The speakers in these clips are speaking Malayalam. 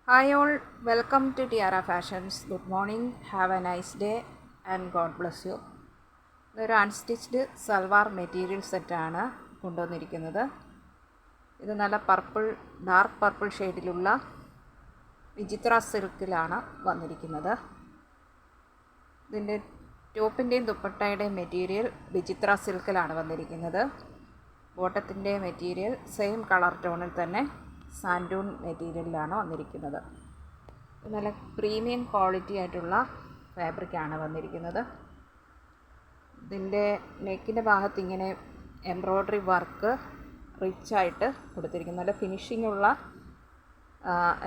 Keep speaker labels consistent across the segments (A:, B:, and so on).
A: Hi all, welcome to Tiara Fashions. Good morning, have a nice day and God bless you. ഇതൊരു അൺസ്റ്റിച്ച്ഡ് സൽവാർ മെറ്റീരിയൽ സെറ്റാണ് കൊണ്ടുവന്നിരിക്കുന്നത്. ഇത് നല്ല ഡാർക്ക് പർപ്പിൾ ഷെയ്ഡിലുള്ള വിചിത്ര സിൽക്കിലാണ് വന്നിരിക്കുന്നത്. ഇതിൻ്റെ ടോപ്പിൻ്റെയും ദുപ്പട്ടയുടെയും മെറ്റീരിയൽ വിചിത്ര സിൽക്കിലാണ് വന്നിരിക്കുന്നത്. ബോട്ടത്തിൻ്റെ മെറ്റീരിയൽ സെയിം കളർ ടോണിൽ തന്നെ സാൻഡൂൺ മെറ്റീരിയലിലാണ് വന്നിരിക്കുന്നത്. നല്ല പ്രീമിയം ക്വാളിറ്റി ആയിട്ടുള്ള ഫാബ്രിക്കാണ് വന്നിരിക്കുന്നത്. ഇതിൻ്റെ നെക്കിൻ്റെ ഭാഗത്ത് ഇങ്ങനെ എംബ്രോയ്ഡറി വർക്ക് റിച്ചായിട്ട് കൊടുത്തിരിക്കുന്നത്. നല്ല ഫിനിഷിങ്ങുള്ള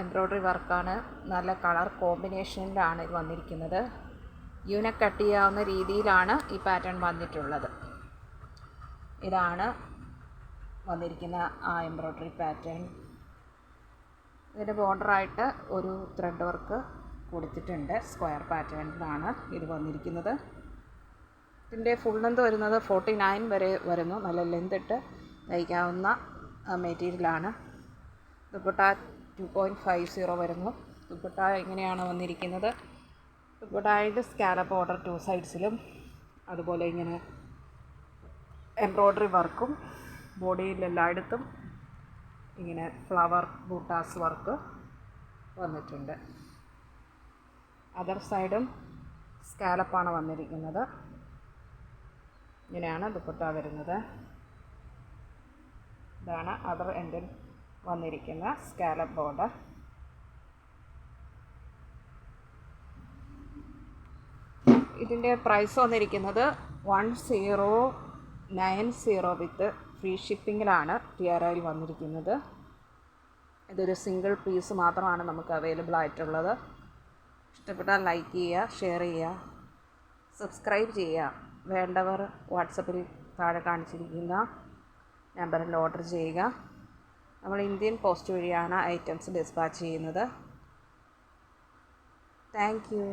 A: എംബ്രോയ്ഡറി വർക്കാണ്. നല്ല കളർ കോമ്പിനേഷനിലാണ് ഇത് വന്നിരിക്കുന്നത്. യൂനക്ക് കട്ട് ചെയ്യാവുന്ന രീതിയിലാണ് ഈ പാറ്റേൺ വന്നിട്ടുള്ളത്. ഇതാണ് വന്നിരിക്കുന്ന ആ എംബ്രോയ്ഡറി പാറ്റേൺ. ഇതിൻ്റെ ബോർഡറായിട്ട് ഒരു ത്രെഡ് വർക്ക് കൊടുത്തിട്ടുണ്ട്. സ്ക്വയർ പാറ്റേണിലാണ് ഇത് വന്നിരിക്കുന്നത്. ഇതിൻ്റെ ഫുൾ ലെന്ത് വരുന്നത് 49 വരെ വരുന്നു. നല്ല ലെന്ത് ഇട്ട് തയ്ക്കാവുന്ന മെറ്റീരിയലാണ്. ദുപ്പട്ട 2.50 വരുന്നു. ദുപ്പട്ട ഇങ്ങനെയാണ് വന്നിരിക്കുന്നത്. ദുപ്പട്ടയുടെ സ്കാലപ്പ് ബോർഡർ 2 സൈഡ്സിലും അതുപോലെ ഇങ്ങനെ എംബ്രോയ്ഡറി വർക്കും ബോഡിയിൽ എല്ലായിടത്തും ഇങ്ങനെ ഫ്ലവർ ബൂട്ടാസ് വർക്ക് വന്നിട്ടുണ്ട്. അതർ സൈഡും സ്കാലപ്പാണ് വന്നിരിക്കുന്നത്. ഇങ്ങനെയാണ് ദുപ്പട്ട വരുന്നത്. ഇതാണ് അതർ എൻഡിൽ വന്നിരിക്കുന്ന സ്കാലപ്പ് ബോർഡർ. ഇതിൻ്റെ പ്രൈസ് വന്നിരിക്കുന്നത് 1090 വിത്ത് ഫ്രീ ഷിപ്പിങ്ങിലാണ് ടിയാരയിൽ വന്നിരിക്കുന്നത്. ഇതൊരു സിംഗിൾ പീസ് മാത്രമാണ് നമുക്ക് അവൈലബിൾ ആയിട്ടുള്ളത്. ഇഷ്ടപ്പെട്ടാൽ ലൈക്ക് ചെയ്യുക, ഷെയർ ചെയ്യുക, സബ്സ്ക്രൈബ് ചെയ്യുക. വേണ്ടവർ വാട്സപ്പിൽ താഴെ കാണിച്ചിരിക്കുന്ന നമ്പറിൽ ഓർഡർ ചെയ്യുക. നമ്മൾ ഇന്ത്യൻ പോസ്റ്റ് വഴിയാണ് ഐറ്റംസ് ഡിസ്പാച്ച് ചെയ്യുന്നത്. Thank you.